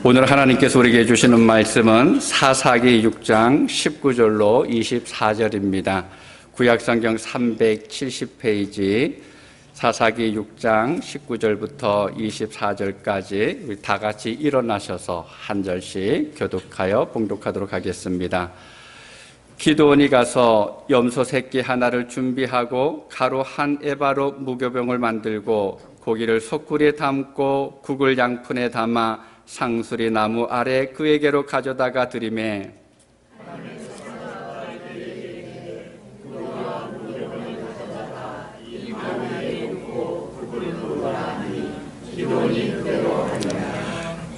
오늘 하나님께서 우리에게 주시는 말씀은 사사기 6장 19절로 24절입니다. 구약성경 370페이지 사사기 6장 19절부터 24절까지 우리 다 같이 일어나셔서 한 절씩 교독하여 봉독하도록 하겠습니다. 기드온이 가서 염소 새끼 하나를 준비하고 가루 한 에바로 무교병을 만들고 고기를 소쿠리에 담고 국을 양푼에 담아 상수리 나무 아래 그에게로 가져다가 드리매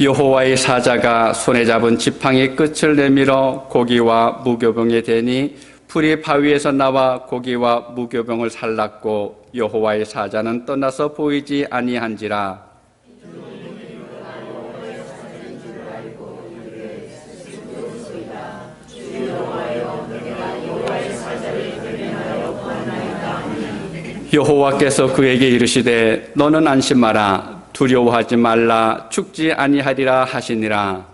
여호와의 사자가 손에 잡은 지팡이 끝을 내밀어 고기와 무교병에 대니 풀이 바위에서 나와 고기와 무교병을 살랐고 여호와의 사자는 떠나서 보이지 아니한지라. 여호와께서 그에게 이르시되 너는 안심하라 두려워하지 말라 죽지 아니하리라 하시니라.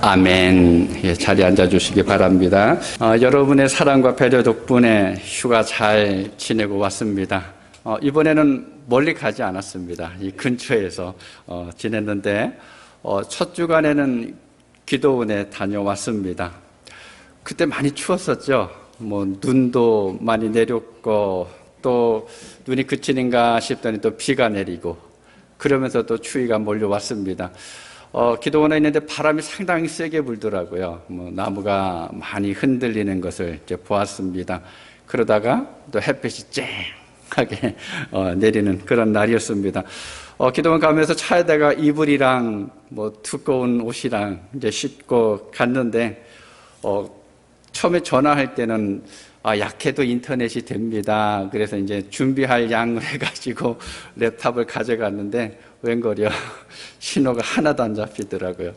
아멘. 예, 자리에 앉아주시기 바랍니다. 여러분의 사랑과 배려 덕분에 휴가 잘 지내고 왔습니다. 이번에는 멀리 가지 않았습니다. 이 근처에서 지냈는데 첫 주간에는 기도원에 다녀왔습니다. 그때 많이 추웠었죠. 눈도 많이 내렸고 또 눈이 그치는가 싶더니 또 비가 내리고 그러면서 또 추위가 몰려왔습니다. 기도원에 있는데 바람이 상당히 세게 불더라고요. 나무가 많이 흔들리는 것을 이제 보았습니다. 그러다가 또 햇빛이 쨍하게 내리는 그런 날이었습니다. 기도원 가면서 차에다가 이불이랑 두꺼운 옷이랑 이제 싣고 갔는데 처음에 전화할 때는 약해도 인터넷이 됩니다. 그래서 이제 준비할 양을 해가지고 랩탑을 가져갔는데 웬걸요 신호가 하나도 안 잡히더라고요.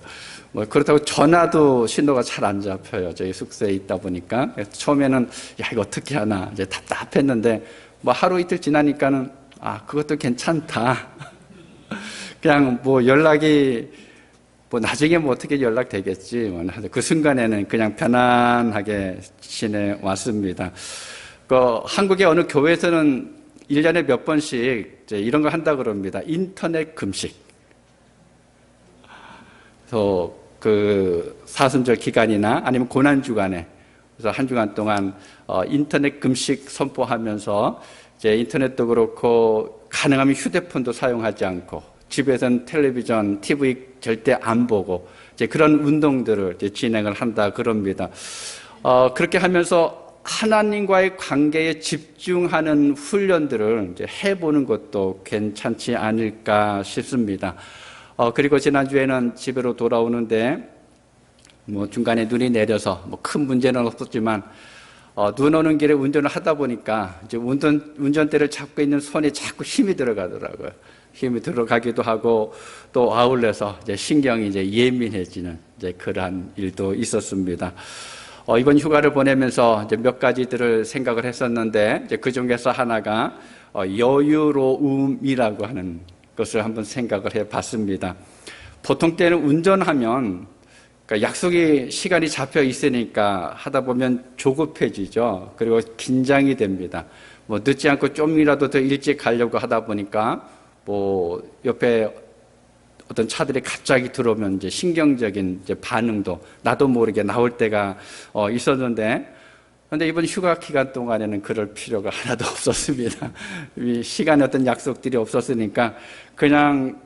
그렇다고 전화도 신호가 잘 안 잡혀요. 저희 숙소에 있다 보니까. 그래서 처음에는 이거 어떻게 하나 이제 답답했는데 하루 이틀 지나니까는 그것도 괜찮다. 그냥 연락이 나중에 어떻게 연락되겠지. 그 순간에는 그냥 편안하게 지내왔습니다. 한국의 어느 교회에서는 1년에 몇 번씩 이런 거 한다 그럽니다. 인터넷 금식. 그래서 사순절 기간이나 아니면 고난주간에 그래서 한 주간 동안 인터넷 금식 선포하면서 이제 인터넷도 그렇고 가능하면 휴대폰도 사용하지 않고 집에서는 텔레비전, TV 절대 안 보고 이제 그런 운동들을 이제 진행을 한다 그럽니다. 그렇게 하면서 하나님과의 관계에 집중하는 훈련들을 이제 해보는 것도 괜찮지 않을까 싶습니다. 그리고 지난주에는 집으로 돌아오는데 중간에 눈이 내려서 큰 문제는 없었지만 눈 오는 길에 운전을 하다 보니까 이제 운전대를 잡고 있는 손에 자꾸 힘이 들어가더라고요. 힘이 들어가기도 하고 또 아울러서 이제 신경이 이제 예민해지는 이제 그러한 일도 있었습니다. 이번 휴가를 보내면서 이제 몇 가지들을 생각을 했었는데 이제 그 중에서 하나가 여유로움이라고 하는 것을 한번 생각을 해봤습니다. 보통 때는 운전하면 약속이 시간이 잡혀 있으니까 하다 보면 조급해지죠. 그리고 긴장이 됩니다. 늦지 않고 좀이라도 더 일찍 가려고 하다 보니까 옆에 어떤 차들이 갑자기 들어오면 이제 신경적인 이제 반응도 나도 모르게 나올 때가 있었는데, 그런데 이번 휴가 기간 동안에는 그럴 필요가 하나도 없었습니다. 시간에 어떤 약속들이 없었으니까 그냥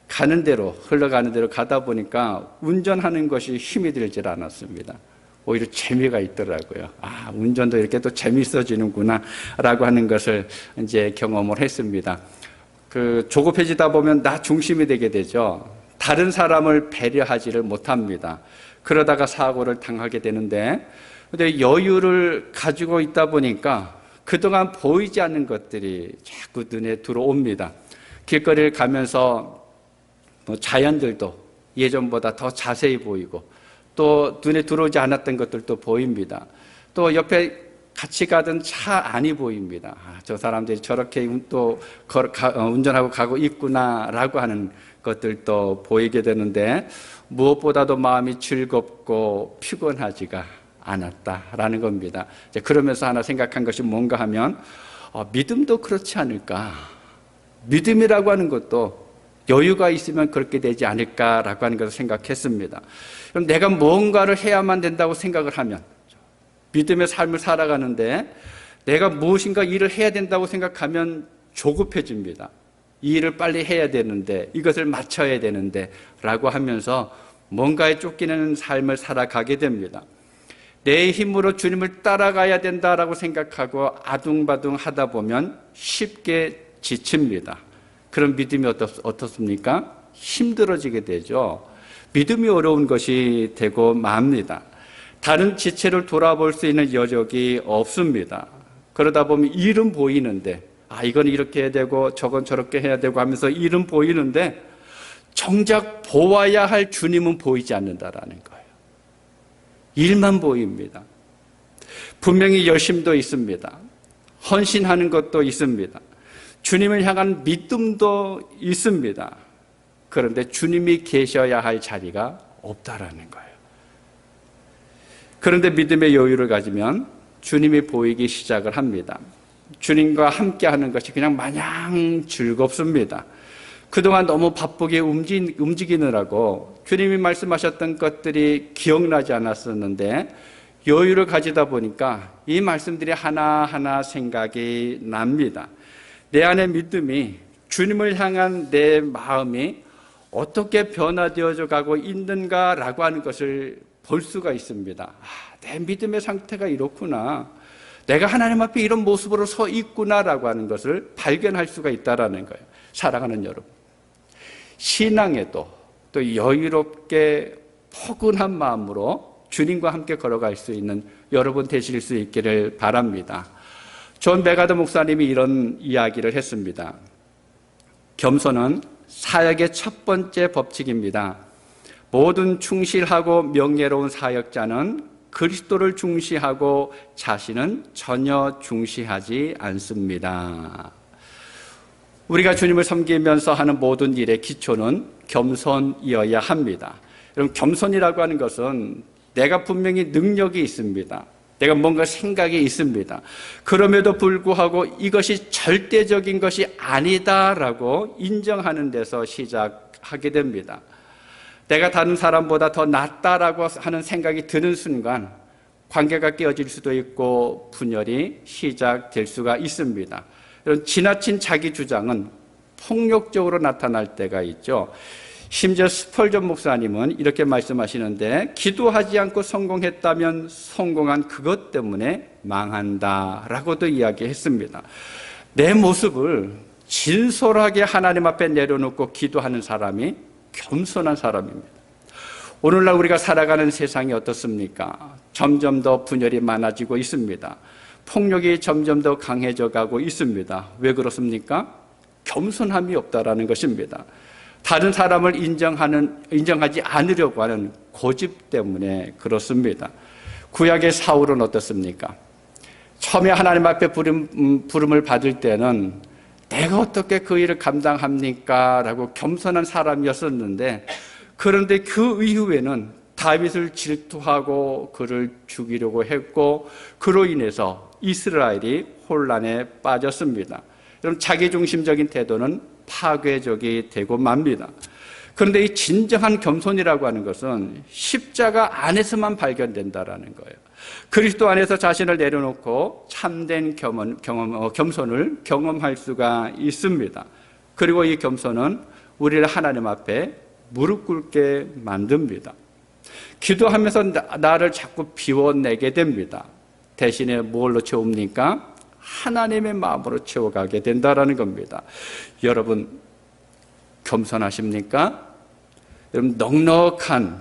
가는 대로 흘러가는 대로 가다 보니까 운전하는 것이 힘이 들질 않았습니다. 오히려 재미가 있더라고요. 운전도 이렇게 또 재미있어지는구나 라고 하는 것을 이제 경험을 했습니다. 조급해지다 보면 나 중심이 되게 되죠. 다른 사람을 배려하지를 못합니다. 그러다가 사고를 당하게 되는데, 근데 여유를 가지고 있다 보니까 그동안 보이지 않는 것들이 자꾸 눈에 들어옵니다. 길거리를 가면서 자연들도 예전보다 더 자세히 보이고 또 눈에 들어오지 않았던 것들도 보입니다. 또 옆에 같이 가던 차 안이 보입니다. 저 사람들이 저렇게 또 운전하고 가고 있구나라고 하는 것들도 보이게 되는데 무엇보다도 마음이 즐겁고 피곤하지가 않았다라는 겁니다. 이제 그러면서 하나 생각한 것이 뭔가 하면 믿음도 그렇지 않을까. 믿음이라고 하는 것도 여유가 있으면 그렇게 되지 않을까라고 하는 것을 생각했습니다. 그럼 내가 뭔가를 해야만 된다고 생각을 하면 믿음의 삶을 살아가는데 내가 무엇인가 일을 해야 된다고 생각하면 조급해집니다. 이 일을 빨리 해야 되는데 이것을 마쳐야 되는데 라고 하면서 뭔가에 쫓기는 삶을 살아가게 됩니다. 내 힘으로 주님을 따라가야 된다라고 생각하고 아둥바둥 하다 보면 쉽게 지칩니다. 그런 믿음이 어떻습니까? 힘들어지게 되죠. 믿음이 어려운 것이 되고 맙니다. 다른 지체를 돌아볼 수 있는 여력이 없습니다. 그러다 보면 일은 보이는데 이건 이렇게 해야 되고 저건 저렇게 해야 되고 하면서 일은 보이는데 정작 보아야 할 주님은 보이지 않는다라는 거예요. 일만 보입니다. 분명히 열심도 있습니다. 헌신하는 것도 있습니다. 주님을 향한 믿음도 있습니다. 그런데 주님이 계셔야 할 자리가 없다라는 거예요. 그런데 믿음의 여유를 가지면 주님이 보이기 시작을 합니다. 주님과 함께하는 것이 그냥 마냥 즐겁습니다. 그동안 너무 바쁘게 움직이느라고 주님이 말씀하셨던 것들이 기억나지 않았었는데 여유를 가지다 보니까 이 말씀들이 하나하나 생각이 납니다. 내 안의 믿음이, 주님을 향한 내 마음이 어떻게 변화되어져 가고 있는가라고 하는 것을 볼 수가 있습니다. 내 믿음의 상태가 이렇구나. 내가 하나님 앞에 이런 모습으로 서 있구나라고 하는 것을 발견할 수가 있다라는 거예요. 사랑하는 여러분, 신앙에도 또 여유롭게 포근한 마음으로 주님과 함께 걸어갈 수 있는 여러분 되실 수 있기를 바랍니다. 존 메가더 목사님이 이런 이야기를 했습니다. 겸손은 사역의 첫 번째 법칙입니다. 모든 충실하고 명예로운 사역자는 그리스도를 중시하고 자신은 전혀 중시하지 않습니다. 우리가 주님을 섬기면서 하는 모든 일의 기초는 겸손이어야 합니다. 여러분, 겸손이라고 하는 것은 내가 분명히 능력이 있습니다. 내가 뭔가 생각이 있습니다. 그럼에도 불구하고 이것이 절대적인 것이 아니다라고 인정하는 데서 시작하게 됩니다. 내가 다른 사람보다 더 낫다라고 하는 생각이 드는 순간 관계가 깨어질 수도 있고 분열이 시작될 수가 있습니다. 이런 지나친 자기 주장은 폭력적으로 나타날 때가 있죠. 심지어 스펄전 목사님은 이렇게 말씀하시는데 기도하지 않고 성공했다면 성공한 그것 때문에 망한다라고도 이야기했습니다. 내 모습을 진솔하게 하나님 앞에 내려놓고 기도하는 사람이 겸손한 사람입니다. 오늘날 우리가 살아가는 세상이 어떻습니까? 점점 더 분열이 많아지고 있습니다. 폭력이 점점 더 강해져 가고 있습니다. 왜 그렇습니까? 겸손함이 없다라는 것입니다. 다른 사람을 인정하지 않으려고 하는 고집 때문에 그렇습니다. 구약의 사울은 어떻습니까? 처음에 하나님 앞에 부름을 받을 때는 내가 어떻게 그 일을 감당합니까? 라고 겸손한 사람이었었는데 그런데 그 이후에는 다윗을 질투하고 그를 죽이려고 했고 그로 인해서 이스라엘이 혼란에 빠졌습니다. 여러분, 자기중심적인 태도는 파괴적이 되고 맙니다. 그런데 이 진정한 겸손이라고 하는 것은 십자가 안에서만 발견된다라는 거예요. 그리스도 안에서 자신을 내려놓고 참된 겸손을 경험할 수가 있습니다. 그리고 이 겸손은 우리를 하나님 앞에 무릎 꿇게 만듭니다. 기도하면서 나를 자꾸 비워내게 됩니다. 대신에 뭘로 채웁니까? 하나님의 마음으로 채워가게 된다라는 겁니다. 여러분, 겸손하십니까? 여러분, 넉넉한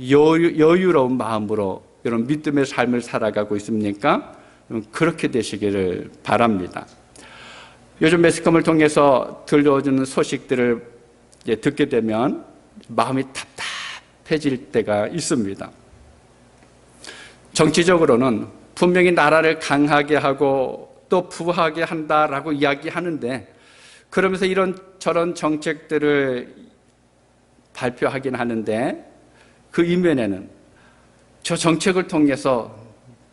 여유로운 마음으로 여러분 믿음의 삶을 살아가고 있습니까? 그렇게 되시기를 바랍니다. 요즘 매스컴을 통해서 들려오는 소식들을 듣게 되면 마음이 답답해질 때가 있습니다. 정치적으로는 분명히 나라를 강하게 하고 또 부하게 한다라고 이야기하는데, 그러면서 이런 저런 정책들을 발표하긴 하는데 그 이면에는 저 정책을 통해서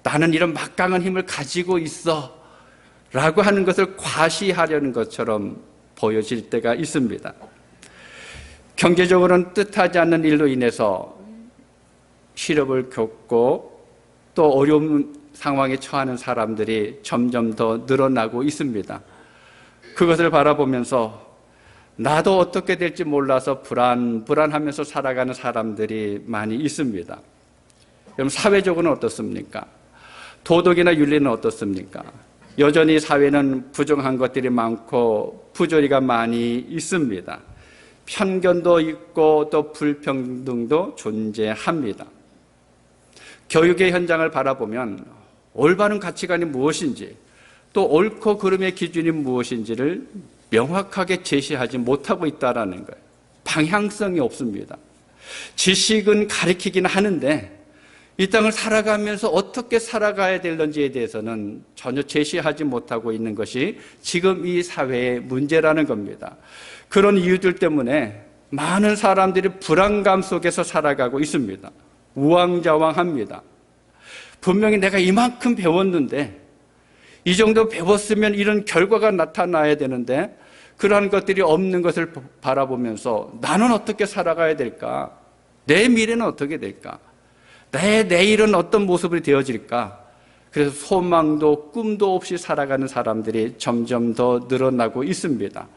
나는 이런 막강한 힘을 가지고 있어 라고 하는 것을 과시하려는 것처럼 보여질 때가 있습니다. 경제적으로는 뜻하지 않는 일로 인해서 실업을 겪고 또 어려운 상황에 처하는 사람들이 점점 더 늘어나고 있습니다. 그것을 바라보면서 나도 어떻게 될지 몰라서 불안하면서 살아가는 사람들이 많이 있습니다. 그럼 사회적으로는 어떻습니까? 도덕이나 윤리는 어떻습니까? 여전히 사회는 부정한 것들이 많고 부조리가 많이 있습니다. 편견도 있고 또 불평등도 존재합니다. 교육의 현장을 바라보면 올바른 가치관이 무엇인지 또 옳고 그름의 기준이 무엇인지를 명확하게 제시하지 못하고 있다는 거예요. 방향성이 없습니다. 지식은 가르치긴 하는데 이 땅을 살아가면서 어떻게 살아가야 되는지에 대해서는 전혀 제시하지 못하고 있는 것이 지금 이 사회의 문제라는 겁니다. 그런 이유들 때문에 많은 사람들이 불안감 속에서 살아가고 있습니다. 우왕좌왕합니다. 분명히 내가 이만큼 배웠는데 이 정도 배웠으면 이런 결과가 나타나야 되는데 그러한 것들이 없는 것을 바라보면서 나는 어떻게 살아가야 될까? 내 미래는 어떻게 될까? 내 내일은 어떤 모습이 되어질까? 그래서 소망도 꿈도 없이 살아가는 사람들이 점점 더 늘어나고 있습니다.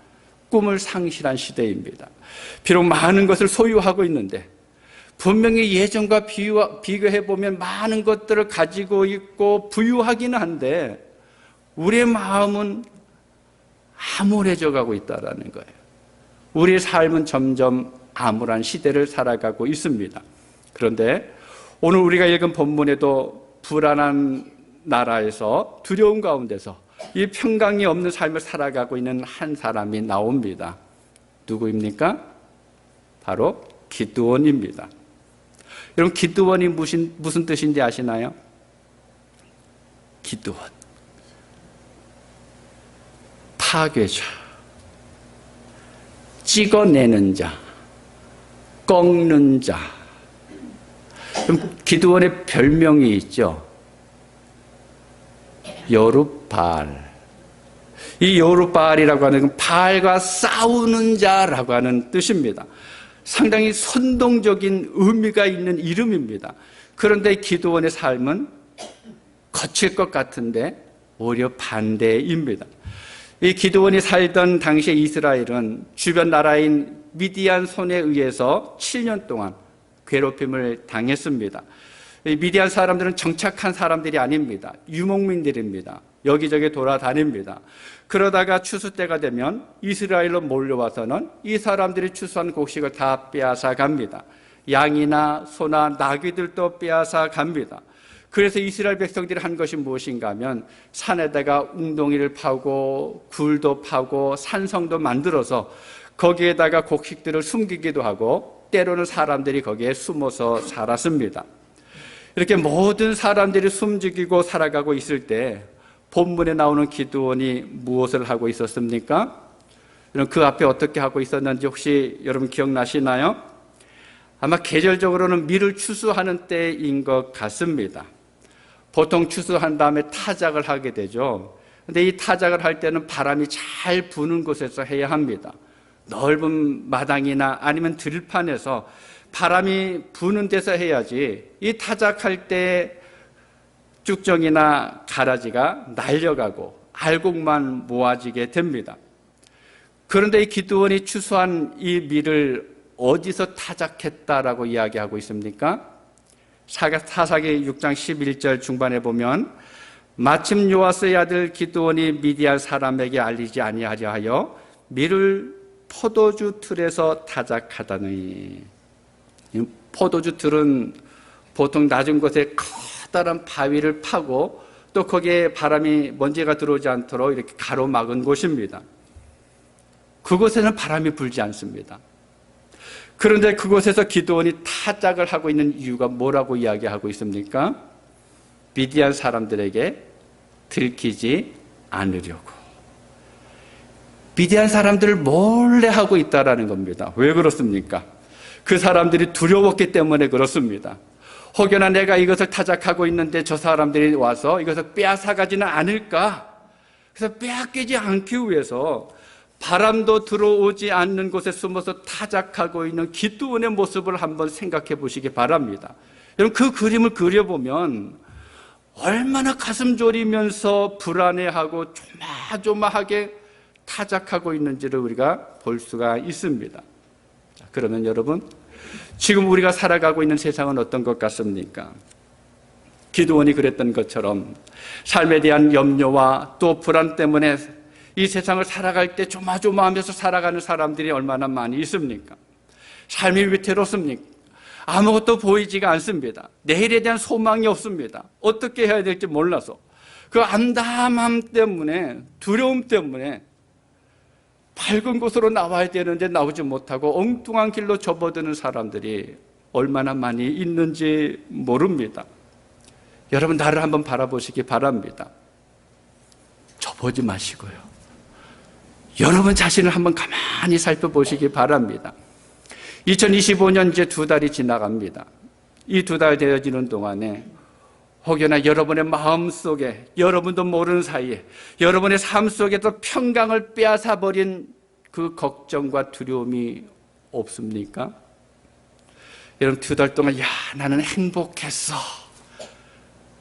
꿈을 상실한 시대입니다. 비록 많은 것을 소유하고 있는데 분명히 예전과 비교해보면 많은 것들을 가지고 있고 부유하기는 한데 우리의 마음은 암울해져 가고 있다는 거예요. 우리의 삶은 점점 암울한 시대를 살아가고 있습니다. 그런데 오늘 우리가 읽은 본문에도 불안한 나라에서 두려움 가운데서 이 평강이 없는 삶을 살아가고 있는 한 사람이 나옵니다. 누구입니까? 바로 기드온입니다. 여러분, 기드온이 무슨 뜻인지 아시나요? 기드온, 파괴자, 찍어내는 자, 꺾는 자. 그럼 기드온의 별명이 있죠. 여룻바알. 이 여룻바알이라고 하는 건 바알과 싸우는 자라고 하는 뜻입니다. 상당히 선동적인 의미가 있는 이름입니다. 그런데 기드온의 삶은 거칠 것 같은데 오히려 반대입니다. 이 기드온이 살던 당시의 이스라엘은 주변 나라인 미디안 손에 의해서 7년 동안 괴롭힘을 당했습니다. 미디안 사람들은 정착한 사람들이 아닙니다. 유목민들입니다. 여기저기 돌아다닙니다. 그러다가 추수 때가 되면 이스라엘로 몰려와서는 이 사람들이 추수한 곡식을 다 빼앗아 갑니다. 양이나 소나 나귀들도 빼앗아 갑니다. 그래서 이스라엘 백성들이 한 것이 무엇인가 하면 산에다가 웅덩이를 파고 굴도 파고 산성도 만들어서 거기에다가 곡식들을 숨기기도 하고 때로는 사람들이 거기에 숨어서 살았습니다. 이렇게 모든 사람들이 숨죽이고 살아가고 있을 때 본문에 나오는 기드온이 무엇을 하고 있었습니까? 그 앞에 어떻게 하고 있었는지 혹시 여러분 기억나시나요? 아마 계절적으로는 밀을 추수하는 때인 것 같습니다. 보통 추수한 다음에 타작을 하게 되죠. 그런데 이 타작을 할 때는 바람이 잘 부는 곳에서 해야 합니다. 넓은 마당이나 아니면 들판에서 바람이 부는 데서 해야지 이 타작할 때 쭉정이나 가라지가 날려가고 알곡만 모아지게 됩니다. 그런데 이 기드온이 추수한 이 밀을 어디서 타작했다라고 이야기하고 있습니까? 사사기 6장 11절 중반에 보면 마침 요아스의 아들 기드온이 미디안 사람에게 알리지 아니하려 하여 밀을 포도주 틀에서 타작하다니. 포도주 틀은 보통 낮은 곳에 커다란 바위를 파고 또 거기에 바람이 먼지가 들어오지 않도록 이렇게 가로막은 곳입니다. 그곳에는 바람이 불지 않습니다. 그런데 그곳에서 기드온이 타작을 하고 있는 이유가 뭐라고 이야기하고 있습니까? 미디안 사람들에게 들키지 않으려고. 미디안 사람들을 몰래 하고 있다라는 겁니다. 왜 그렇습니까? 그 사람들이 두려웠기 때문에 그렇습니다. 혹여나 내가 이것을 타작하고 있는데 저 사람들이 와서 이것을 빼앗아가지는 않을까? 그래서 빼앗기지 않기 위해서 바람도 들어오지 않는 곳에 숨어서 타작하고 있는 기드온의 모습을 한번 생각해 보시기 바랍니다. 여러분, 그 그림을 그려보면 얼마나 가슴 졸이면서 불안해하고 조마조마하게 타작하고 있는지를 우리가 볼 수가 있습니다. 자, 그러면 여러분, 지금 우리가 살아가고 있는 세상은 어떤 것 같습니까? 기드온이 그랬던 것처럼 삶에 대한 염려와 또 불안 때문에 이 세상을 살아갈 때 조마조마하면서 살아가는 사람들이 얼마나 많이 있습니까? 삶이 위태롭습니까? 아무것도 보이지가 않습니다. 내일에 대한 소망이 없습니다. 어떻게 해야 될지 몰라서 그 암담함 때문에, 두려움 때문에 밝은 곳으로 나와야 되는데 나오지 못하고 엉뚱한 길로 접어드는 사람들이 얼마나 많이 있는지 모릅니다. 여러분, 나를 한번 바라보시기 바랍니다. 접어지 마시고요. 여러분 자신을 한번 가만히 살펴보시기 바랍니다. 2025년 이제 2달이 지나갑니다. 이 2달 되어지는 동안에 혹여나 여러분의 마음 속에, 여러분도 모르는 사이에 여러분의 삶 속에서 평강을 빼앗아버린 그 걱정과 두려움이 없습니까? 여러분, 2달 동안 나는 행복했어,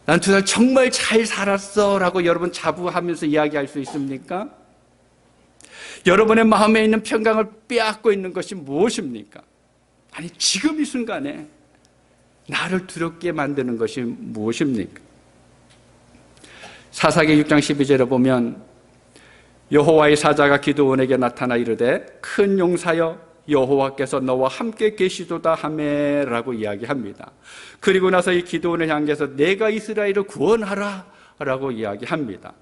난 2달 정말 잘 살았어 라고 여러분 자부하면서 이야기할 수 있습니까? 여러분의 마음에 있는 평강을 빼앗고 있는 것이 무엇입니까? 아니, 지금 이 순간에 나를 두렵게 만드는 것이 무엇입니까? 사사기 6장 12절에 보면 여호와의 사자가 기드온에게 나타나 이르되 큰 용사여 여호와께서 너와 함께 계시도다 하매라고 이야기합니다. 그리고 나서 이 기드온을 향해서 내가 이스라엘을 구원하라 라고 이야기합니다.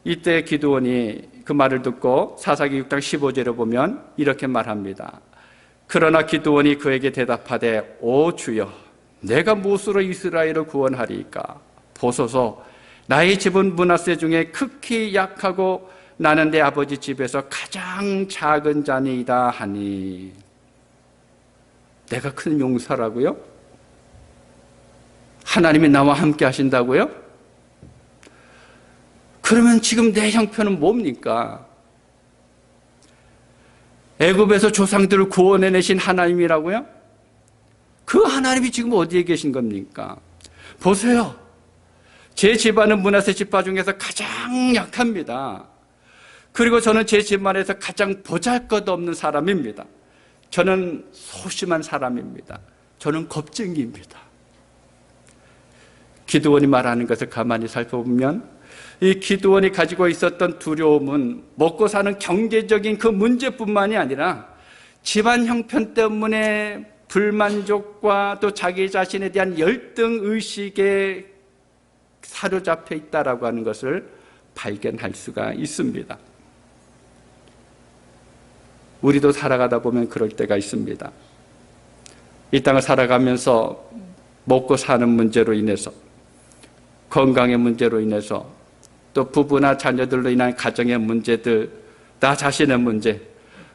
이때 기드온이 그 말을 듣고 사사기 6장 15절에 보면 이렇게 말합니다. 그러나 기드온이 그에게 대답하되 오 주여, 내가 무엇으로 이스라엘을 구원하리이까? 보소서, 나의 집은 므낫세 중에 극히 약하고 나는 내 아버지 집에서 가장 작은 자니이다 하니. 내가 큰 용사라고요? 하나님이 나와 함께 하신다고요? 그러면 지금 내 형편은 뭡니까? 애굽에서 조상들을 구원해내신 하나님이라고요? 그 하나님이 지금 어디에 계신 겁니까? 보세요. 제 집안은 므낫세 지파 중에서 가장 약합니다. 그리고 저는 제 집안에서 가장 보잘것없는 사람입니다. 저는 소심한 사람입니다. 저는 겁쟁이입니다. 기드온이 말하는 것을 가만히 살펴보면 이 기드온이 가지고 있었던 두려움은 먹고 사는 경제적인 그 문제뿐만이 아니라 집안 형편 때문에 불만족과 또 자기 자신에 대한 열등의식에 사로잡혀 있다라고 하는 것을 발견할 수가 있습니다. 우리도 살아가다 보면 그럴 때가 있습니다. 이 땅을 살아가면서 먹고 사는 문제로 인해서, 건강의 문제로 인해서, 또 부부나 자녀들로 인한 가정의 문제들, 나 자신의 문제,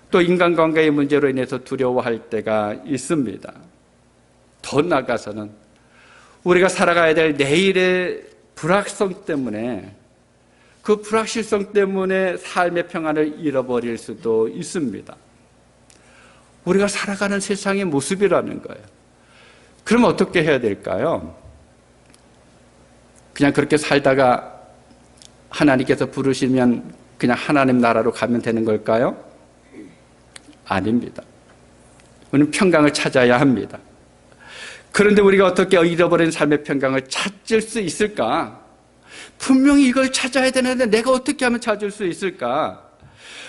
또 인간관계의 문제로 인해서 두려워할 때가 있습니다. 더 나아가서는 우리가 살아가야 될 내일의 불확성 때문에, 그 불확실성 때문에 삶의 평안을 잃어버릴 수도 있습니다. 우리가 살아가는 세상의 모습이라는 거예요. 그럼 어떻게 해야 될까요? 그냥 그렇게 살다가 하나님께서 부르시면 그냥 하나님 나라로 가면 되는 걸까요? 아닙니다. 우리는 평강을 찾아야 합니다. 그런데 우리가 어떻게 잃어버린 삶의 평강을 찾을 수 있을까? 분명히 이걸 찾아야 되는데 내가 어떻게 하면 찾을 수 있을까?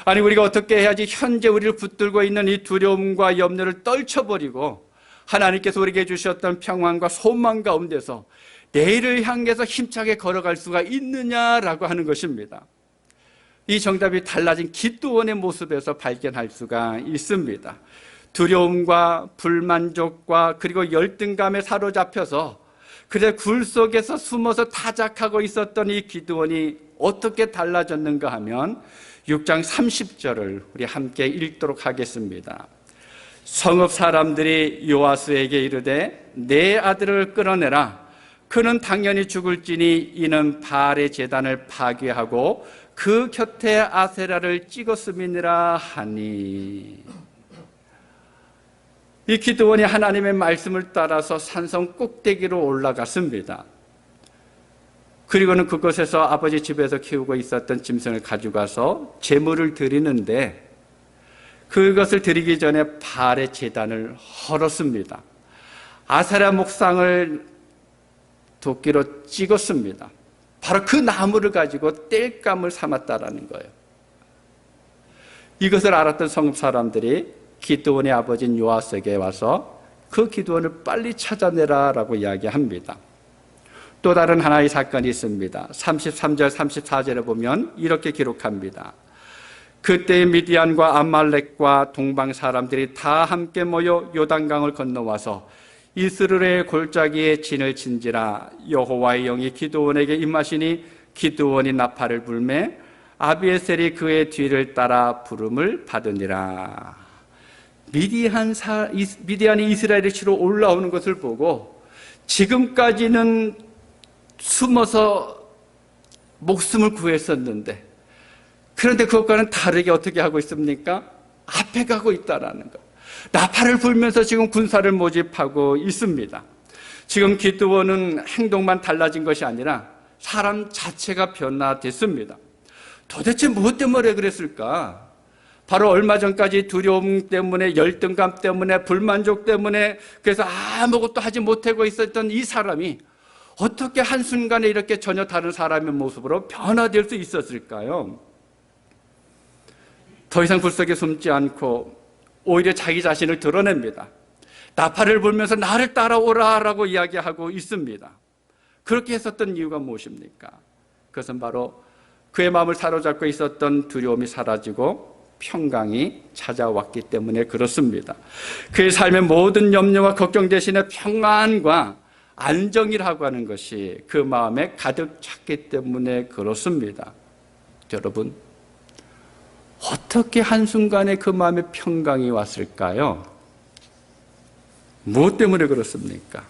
아니, 우리가 어떻게 해야지 현재 우리를 붙들고 있는 이 두려움과 염려를 떨쳐버리고 하나님께서 우리에게 주셨던 평안과 소망 가운데서 내일을 향해서 힘차게 걸어갈 수가 있느냐라고 하는 것입니다. 이 정답이 달라진 기드온의 모습에서 발견할 수가 있습니다. 두려움과 불만족과 그리고 열등감에 사로잡혀서 그래 굴 속에서 숨어서 타작하고 있었던 이 기드온이 어떻게 달라졌는가 하면 6장 30절을 우리 함께 읽도록 하겠습니다. 성읍 사람들이 요아스에게 이르되 내 아들을 끌어내라. 그는 당연히 죽을지니 이는 바알의 제단을 파괴하고 그 곁에 아세라를 찍었음이니라 하니. 이 기드온이 하나님의 말씀을 따라서 산성 꼭대기로 올라갔습니다. 그리고는 그곳에서 아버지 집에서 키우고 있었던 짐승을 가져가서 제물을 드리는데 그것을 드리기 전에 바알의 제단을 헐었습니다. 아세라 목상을 도끼로 찍었습니다. 바로 그 나무를 가지고 땔감을 삼았다라는 거예요. 이것을 알았던 성읍 사람들이 기드온의 아버지인 요아스에게 와서 그 기드온을 빨리 찾아내라라고 이야기합니다. 또 다른 하나의 사건이 있습니다. 33절 34절에 보면 이렇게 기록합니다. 그때 미디안과 암말렉과 동방 사람들이 다 함께 모여 요단강을 건너와서 이스라엘의 골짜기에 진을 친지라. 여호와의 영이 기드온에게 임하시니 기드온이 나팔을 불매 아비에셀이 그의 뒤를 따라 부름을 받으니라. 미디안이 이스라엘의 치로 올라오는 것을 보고 지금까지는 숨어서 목숨을 구했었는데, 그런데 그것과는 다르게 어떻게 하고 있습니까? 앞에 가고 있다라는 것. 나팔을 불면서 지금 군사를 모집하고 있습니다. 지금 기드온은 행동만 달라진 것이 아니라 사람 자체가 변화됐습니다. 도대체 무엇 때문에 그랬을까? 바로 얼마 전까지 두려움 때문에, 열등감 때문에, 불만족 때문에 그래서 아무것도 하지 못하고 있었던 이 사람이 어떻게 한순간에 이렇게 전혀 다른 사람의 모습으로 변화될 수 있었을까요? 더 이상 굴 속에 숨지 않고 오히려 자기 자신을 드러냅니다. 나팔을 불면서 나를 따라오라라고 이야기하고 있습니다. 그렇게 했었던 이유가 무엇입니까? 그것은 바로 그의 마음을 사로잡고 있었던 두려움이 사라지고 평강이 찾아왔기 때문에 그렇습니다. 그의 삶의 모든 염려와 걱정 대신에 평안과 안정이라고 하는 것이 그 마음에 가득 찼기 때문에 그렇습니다. 여러분, 어떻게 한순간에 그 마음에 평강이 왔을까요? 무엇 때문에 그렇습니까?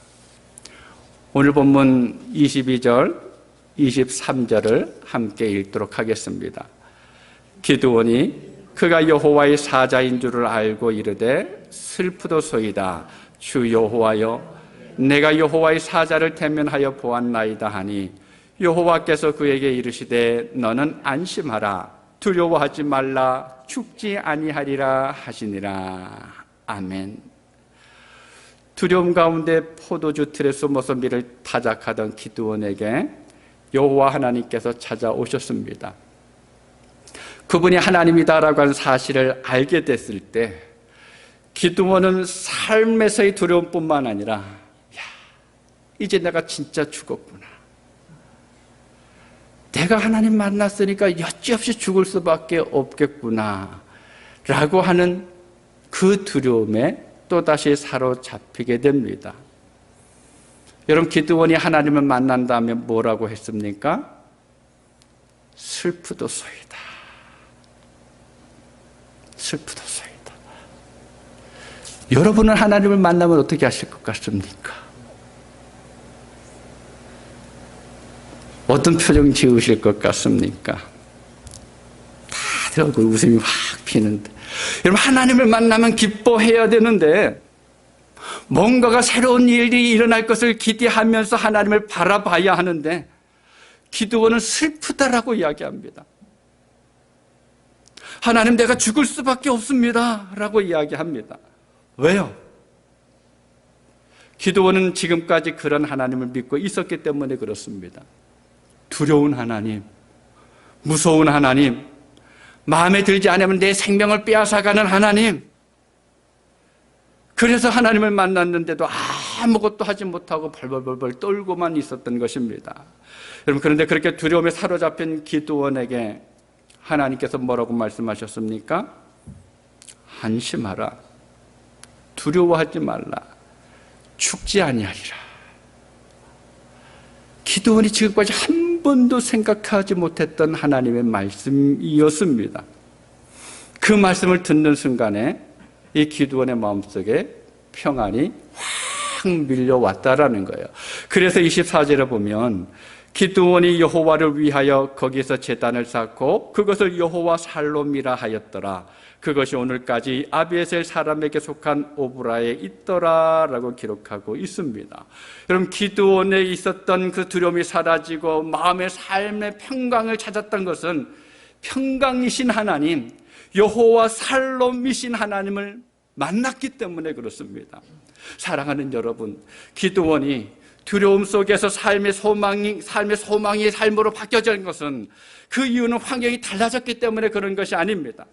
오늘 본문 22절, 23절을 함께 읽도록 하겠습니다. 기드온이 그가 여호와의 사자인 줄을 알고 이르되 슬프도소이다. 주 여호와여, 내가 여호와의 사자를 대면하여 보았나이다 하니 여호와께서 그에게 이르시되 너는 안심하라. 두려워하지 말라. 죽지 아니하리라 하시니라. 아멘. 두려움 가운데 포도주 틀에 숨어서 밀을 타작하던 기드온에게 여호와 하나님께서 찾아오셨습니다. 그분이 하나님이다라고 하는 사실을 알게 됐을 때 기드온은 삶에서의 두려움뿐만 아니라 야, 이제 내가 진짜 죽었구나. 내가 하나님 만났으니까 여지없이 죽을 수밖에 없겠구나 라고 하는 그 두려움에 또다시 사로잡히게 됩니다. 여러분, 기드온이 하나님을 만난 다음에 뭐라고 했습니까? 슬프도소이다. 슬프도소이다. 여러분은 하나님을 만나면 어떻게 하실 것 같습니까? 어떤 표정 지으실 것 같습니까? 다들 얼굴 웃음이 확 피는데, 여러분, 하나님을 만나면 기뻐해야 되는데 뭔가가 새로운 일이 일어날 것을 기대하면서 하나님을 바라봐야 하는데 기드온은 슬프다라고 이야기합니다. 하나님, 내가 죽을 수밖에 없습니다 라고 이야기합니다. 왜요? 기드온은 지금까지 그런 하나님을 믿고 있었기 때문에 그렇습니다. 두려운 하나님, 무서운 하나님, 마음에 들지 않으면 내 생명을 빼앗아가는 하나님. 그래서 하나님을 만났는데도 아무것도 하지 못하고 벌벌벌 떨고만 있었던 것입니다. 여러분, 그런데 그렇게 두려움에 사로잡힌 기드온에게 하나님께서 뭐라고 말씀하셨습니까? 안심하라. 두려워하지 말라. 죽지 아니하리라. 기드온이 지금까지 한 번도 생각하지 못했던 하나님의 말씀이었습니다. 그 말씀을 듣는 순간에 이 기드온의 마음속에 평안이 확 밀려왔다라는 거예요. 그래서 24절에 보면 기드온이 여호와를 위하여 거기서 제단을 쌓고 그것을 여호와 살롬이라 하였더라. 그것이 오늘까지 아비에셀 사람에게 속한 오브라에 있더라라고 기록하고 있습니다. 여러분, 기드온에 있었던 그 두려움이 사라지고 마음의 삶의 평강을 찾았던 것은 평강이신 하나님, 여호와 살롬이신 하나님을 만났기 때문에 그렇습니다. 사랑하는 여러분, 기드온이 두려움 속에서 삶의 소망이 삶으로 바뀌어진 것은 그 이유는 환경이 달라졌기 때문에 그런 것이 아닙니다.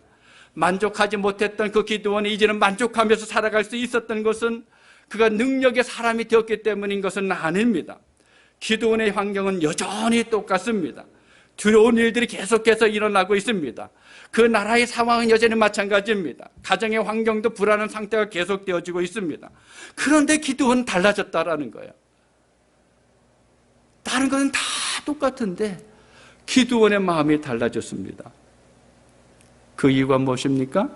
만족하지 못했던 그 기드온이 이제는 만족하면서 살아갈 수 있었던 것은 그가 능력의 사람이 되었기 때문인 것은 아닙니다. 기드온의 환경은 여전히 똑같습니다. 두려운 일들이 계속해서 일어나고 있습니다. 그 나라의 상황은 여전히 마찬가지입니다. 가정의 환경도 불안한 상태가 계속되어지고 있습니다. 그런데 기드온은 달라졌다라는 거예요. 다른 것은 다 똑같은데 기드온의 마음이 달라졌습니다. 그 이유가 무엇입니까?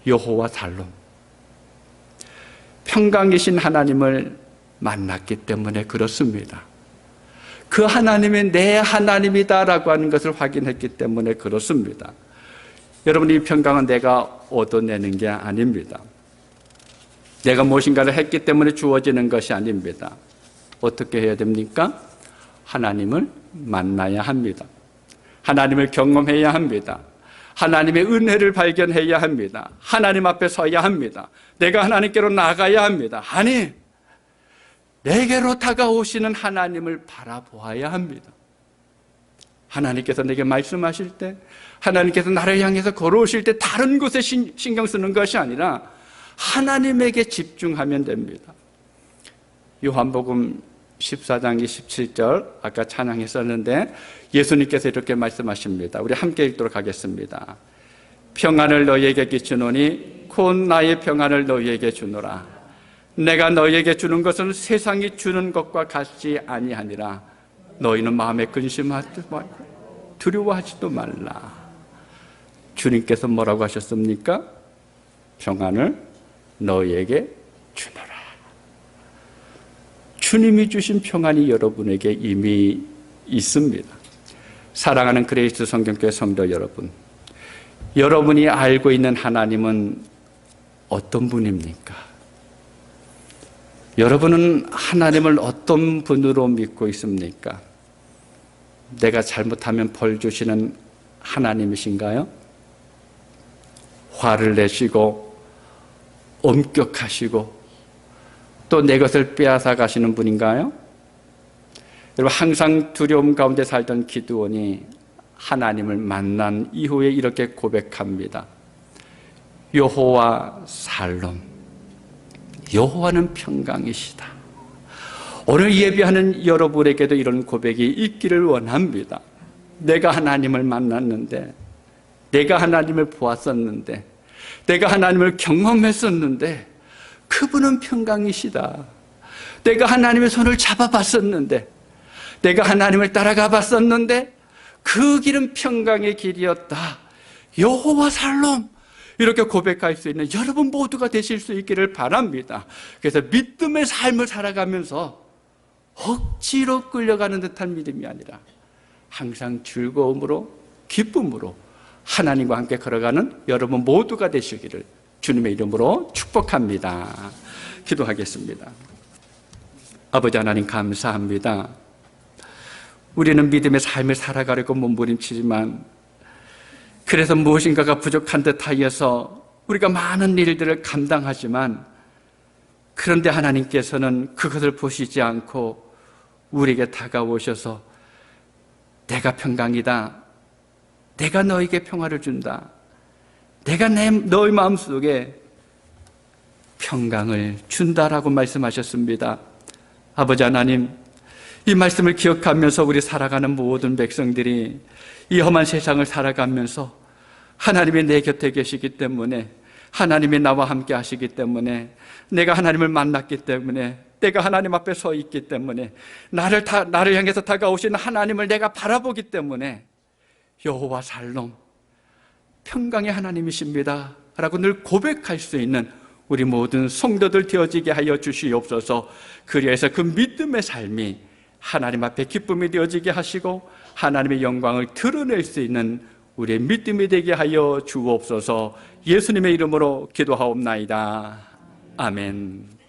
여호와 살롬, 평강이신 하나님을 만났기 때문에 그렇습니다. 그 하나님이 내 하나님이다라고 하는 것을 확인했기 때문에 그렇습니다. 여러분, 이 평강은 내가 얻어내는 게 아닙니다. 내가 무엇인가를 했기 때문에 주어지는 것이 아닙니다. 어떻게 해야 됩니까? 하나님을 만나야 합니다. 하나님을 경험해야 합니다. 하나님의 은혜를 발견해야 합니다. 하나님 앞에 서야 합니다. 내가 하나님께로 나가야 합니다. 아니, 내게로 다가오시는 하나님을 바라보아야 합니다. 하나님께서 내게 말씀하실 때, 하나님께서 나를 향해서 걸어오실 때 다른 곳에 신경 쓰는 것이 아니라 하나님에게 집중하면 됩니다. 요한복음 14장 27절 아까 찬양했었는데 예수님께서 이렇게 말씀하십니다. 우리 함께 읽도록 하겠습니다. 평안을 너희에게 끼치노니 곧 나의 평안을 너희에게 주노라. 내가 너희에게 주는 것은 세상이 주는 것과 같지 아니하니라. 너희는 마음에 근심하지 말고 두려워하지도 말라. 주님께서 뭐라고 하셨습니까? 평안을 너희에게 주노라. 주님이 주신 평안이 여러분에게 이미 있습니다. 사랑하는 그레이스 성경교회 성도 여러분, 여러분이 알고 있는 하나님은 어떤 분입니까? 여러분은 하나님을 어떤 분으로 믿고 있습니까? 내가 잘못하면 벌 주시는 하나님이신가요? 화를 내시고 엄격하시고 또 내 것을 빼앗아 가시는 분인가요? 여러분, 항상 두려움 가운데 살던 기드온이 하나님을 만난 이후에 이렇게 고백합니다. 여호와 살롬, 여호와는 평강이시다. 오늘 예배하는 여러분에게도 이런 고백이 있기를 원합니다. 내가 하나님을 만났는데, 내가 하나님을 보았었는데, 내가 하나님을 경험했었는데 그분은 평강이시다. 내가 하나님의 손을 잡아봤었는데, 내가 하나님을 따라가 봤었는데 그 길은 평강의 길이었다. 여호와 살롬, 이렇게 고백할 수 있는 여러분 모두가 되실 수 있기를 바랍니다. 그래서 믿음의 삶을 살아가면서 억지로 끌려가는 듯한 믿음이 아니라 항상 즐거움으로 기쁨으로 하나님과 함께 걸어가는 여러분 모두가 되시기를 주님의 이름으로 축복합니다. 기도하겠습니다. 아버지 하나님, 감사합니다. 우리는 믿음의 삶을 살아가려고 몸부림치지만 그래서 무엇인가가 부족한 듯하여서 우리가 많은 일들을 감당하지만, 그런데 하나님께서는 그것을 보시지 않고 우리에게 다가오셔서 내가 평강이다, 내가 너에게 평화를 준다, 내가 너희 마음속에 평강을 준다라고 말씀하셨습니다. 아버지 하나님, 이 말씀을 기억하면서 우리 살아가는 모든 백성들이 이 험한 세상을 살아가면서 하나님이 내 곁에 계시기 때문에, 하나님이 나와 함께 하시기 때문에, 내가 하나님을 만났기 때문에 내가 하나님 앞에 서 있기 때문에 나를 향해서 다가오시는 하나님을 내가 바라보기 때문에 여호와 살롬, 평강의 하나님이십니다 라고 늘 고백할 수 있는 우리 모든 성도들 되어지게 하여 주시옵소서. 그리해서 그 믿음의 삶이 하나님 앞에 기쁨이 되어지게 하시고 하나님의 영광을 드러낼 수 있는 우리의 믿음이 되게 하여 주옵소서. 예수님의 이름으로 기도하옵나이다. 아멘.